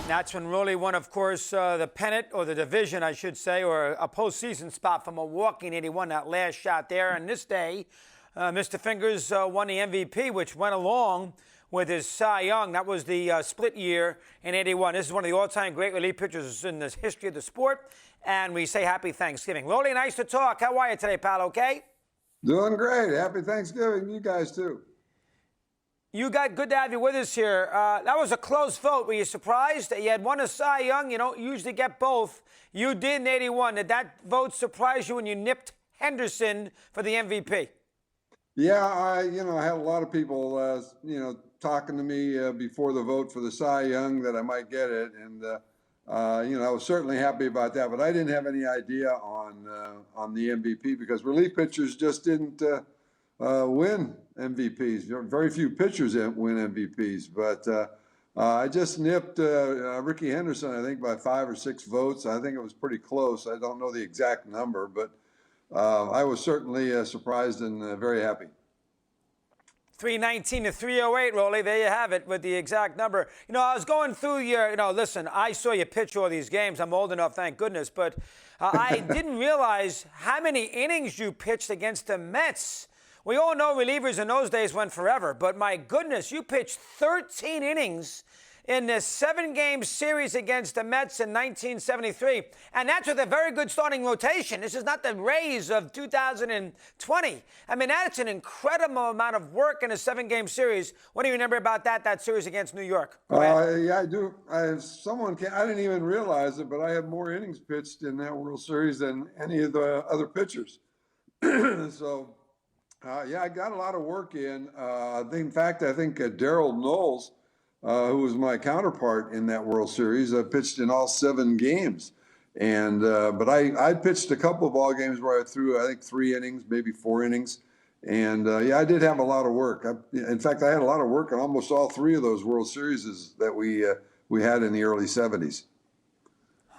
That's when Rollie won, of course, the pennant, or the division, I should say, or a postseason spot for Milwaukee in '81, that last shot there. And this day, Mr. Fingers won the MVP, which went along with his Cy Young. That was the split year in '81. This is one of the all-time great relief pitchers in the history of the sport. And we say happy Thanksgiving. Rollie, nice to talk. How are you today, pal? Okay? Doing great. Happy Thanksgiving. You guys, too. You got good to have you with us here. That was a close vote. Were you surprised that you had won a Cy Young? You don't usually get both. You did in '81. Did that vote surprise you when you nipped Henderson for the MVP? Yeah, I had a lot of people, talking to me before the vote for the Cy Young that I might get it, and I was certainly happy about that. But I didn't have any idea on the MVP because relief pitchers just didn't win MVPs. Very few pitchers win MVPs, but I just nipped Ricky Henderson, I think, by 5 or 6 votes. I think it was pretty close. I don't know the exact number, but I was certainly surprised and very happy. 319 to 308, Rollie. There you have it with the exact number. I was going through your, listen, I saw you pitch all these games. I'm old enough, thank goodness. But I didn't realize how many innings you pitched against the Mets. We all know relievers in those days went forever. But my goodness, you pitched 13 innings in this 7-game series against the Mets in 1973. And that's with a very good starting rotation. This is not the Rays of 2020. I mean, that's an incredible amount of work in a 7-game series. What do you remember about that series against New York? Yeah, I do. I didn't even realize it, but I had more innings pitched in that World Series than any of the other pitchers. So, yeah, I got a lot of work in. In fact, I think Darryl Knowles, who was my counterpart in that World Series, pitched in all 7 games. And but I pitched a couple of ball games where I threw, I think, 3 innings, maybe 4 innings. And yeah, I did have a lot of work. In fact, I had a lot of work in almost all 3 of those World Series that we had in the early 70s.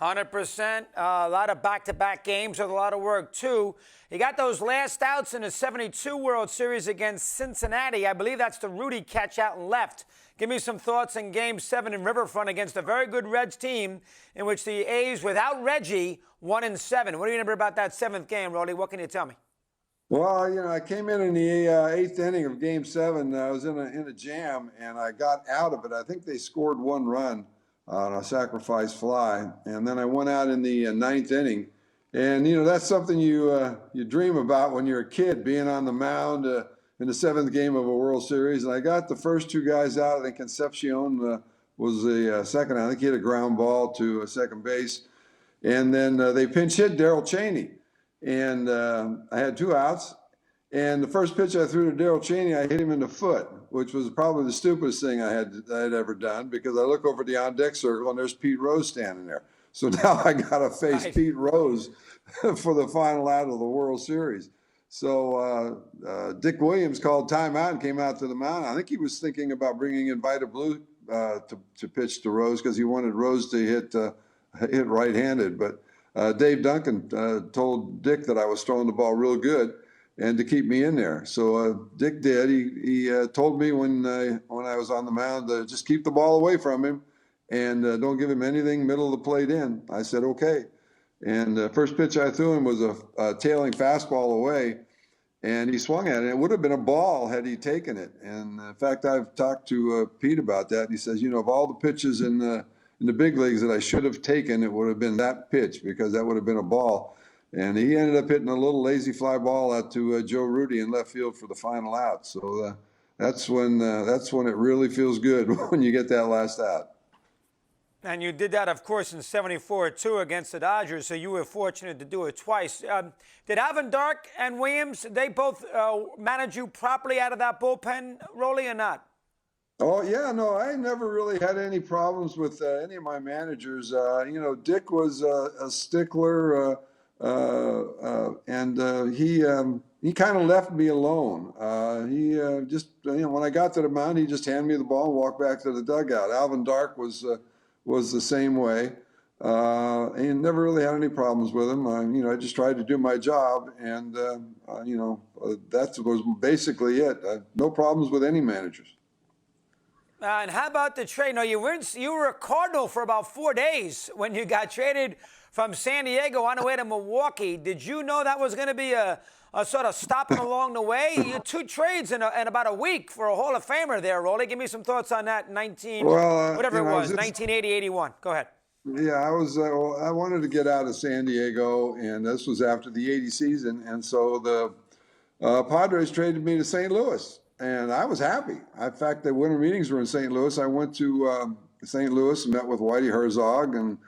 100%. A lot of back-to-back games with a lot of work, too. You got those last outs in the 72 World Series against Cincinnati. I believe that's the Rudy catch out and left. Give me some thoughts in Game 7 in Riverfront against a very good Reds team in which the A's, without Reggie, won in 7. What do you remember about that 7th game, Rollie? What can you tell me? Well, I came in the 8th inning of Game 7. I was in a jam, and I got out of it. I think they scored 1 run on a sacrifice fly, and then I went out in the 9th inning. And that's something you dream about when you're a kid, being on the mound in the 7th game of a World Series. And I got the first 2 guys out. I think Concepcion was the second. I think he hit a ground ball to second base, and then they pinch hit Darrell Chaney, and I had 2 outs. And the first pitch I threw to Darrell Chaney, I hit him in the foot, which was probably the stupidest thing I had ever done, because I look over the on-deck circle and there's Pete Rose standing there. So now I got to face Right. Pete Rose for the final out of the World Series. So Dick Williams called timeout and came out to the mound. I think he was thinking about bringing in Vida Blue to pitch to Rose, because he wanted Rose to hit right-handed. But Dave Duncan told Dick that I was throwing the ball real good and to keep me in there. So Dick did. He told me when I was on the mound to just keep the ball away from him and don't give him anything middle of the plate in. I said, okay. And the first pitch I threw him was a tailing fastball away, and he swung at it. It would have been a ball had he taken it. And in fact, I've talked to Pete about that. He says, of all the pitches in the big leagues that I should have taken, it would have been that pitch, because that would have been a ball. And he ended up hitting a little lazy fly ball out to Joe Rudy in left field for the final out. So that's when it really feels good, when you get that last out. And you did that, of course, in '74, too, against the Dodgers, so you were fortunate to do it twice. Did Alvin Dark and Williams, they both manage you properly out of that bullpen, Rollie, or not? Oh, yeah, no, I never really had any problems with any of my managers. Dick was a stickler, and he kind of left me alone. He just, when I got to the mound, he just handed me the ball and walked back to the dugout. Alvin Dark was the same way. And never really had any problems with him. I just tried to do my job, and that was basically it. No problems with any managers. And how about the trade? No, you were a Cardinal for about 4 days when you got traded from San Diego on the way to Milwaukee. Did you know that was going to be a sort of stopping along the way? You had 2 trades in about a week for a Hall of Famer there, Rollie. Give me some thoughts on that. Whatever it was, 1980, 81. Go ahead. Yeah, I wanted to get out of San Diego, and this was after the '80 season, and so the Padres traded me to St. Louis, and I was happy. In fact, the winter meetings were in St. Louis. I went to St. Louis and met with Whitey Herzog, and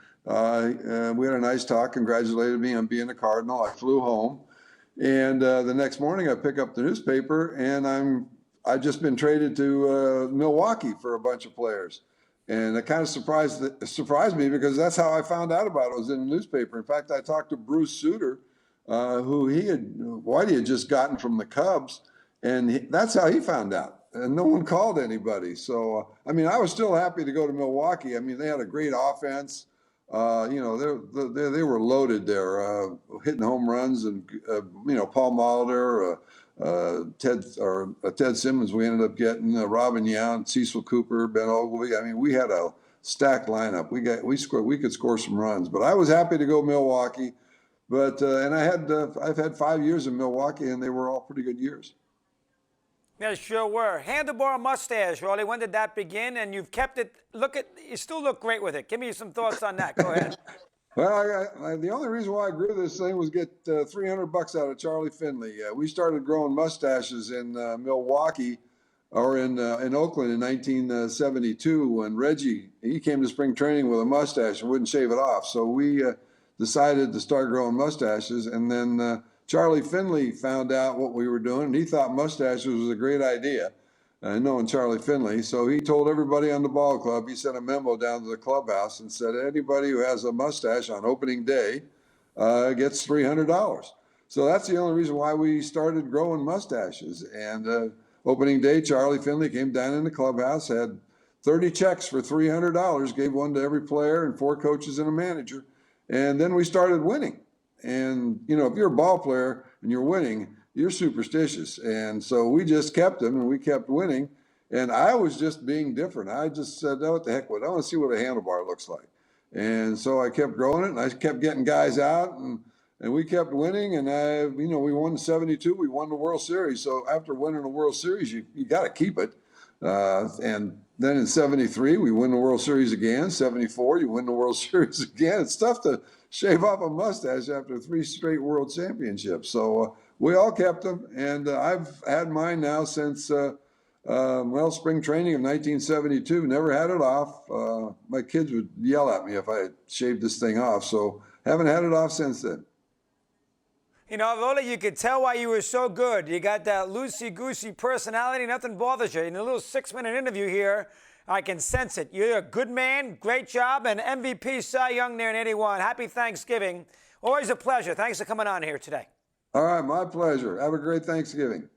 we had a nice talk. Congratulated me on being a Cardinal. I flew home, and the next morning I pick up the newspaper, and I've just been traded to Milwaukee for a bunch of players. And it kind of surprised me because that's how I found out about it. It was in the newspaper. In fact, I talked to Bruce Sutter, who Whitey had just gotten from the Cubs, and that's how he found out. And no one called anybody. So, I mean, I was still happy to go to Milwaukee. I mean, they had a great offense. They were loaded there, hitting home runs, and Paul Molitor, Ted Simmons. We ended up getting Robin Yount, Cecil Cooper, Ben Oglivie. I mean, we had a stacked lineup. We could score some runs. But I was happy to go Milwaukee. But and I've had 5 years in Milwaukee, and they were all pretty good years. Yeah, sure were. Handlebar mustache, Rollie. When did that begin? And you've kept it. You still look great with it. Give me some thoughts on that. Go ahead. Well, the only reason why I grew this thing was get $300 out of Charlie Finley. We started growing mustaches in Milwaukee, or in Oakland in 1972 when Reggie, he came to spring training with a mustache and wouldn't shave it off. So we decided to start growing mustaches, and then Charlie Finley found out what we were doing, and he thought mustaches was a great idea, knowing Charlie Finley. So he told everybody on the ball club, he sent a memo down to the clubhouse and said, anybody who has a mustache on opening day gets $300. So that's the only reason why we started growing mustaches. And opening day, Charlie Finley came down in the clubhouse, had 30 checks for $300, gave one to every player and 4 coaches and a manager. And then we started winning. And, if you're a ball player and you're winning, you're superstitious. And so we just kept them, and we kept winning. And I was just being different. I just said, oh, what the heck with it? I want to see what a handlebar looks like. And so I kept growing it, and I kept getting guys out, and we kept winning. And we won in '72. We won the World Series. So after winning the World Series, you got to keep it. And then in '73, we win the World Series again. '74, you win the World Series again. It's tough to shave off a mustache after 3 straight World Championships. So we all kept them, and I've had mine now since spring training of 1972. Never had it off. My kids would yell at me if I had shaved this thing off, so haven't had it off since then. Rollie, you could tell why you were so good. You got that loosey-goosey personality. Nothing bothers you. In a little 6-minute interview here, I can sense it. You're a good man. Great job. And MVP Cy Young there in 81. Happy Thanksgiving. Always a pleasure. Thanks for coming on here today. All right, my pleasure. Have a great Thanksgiving.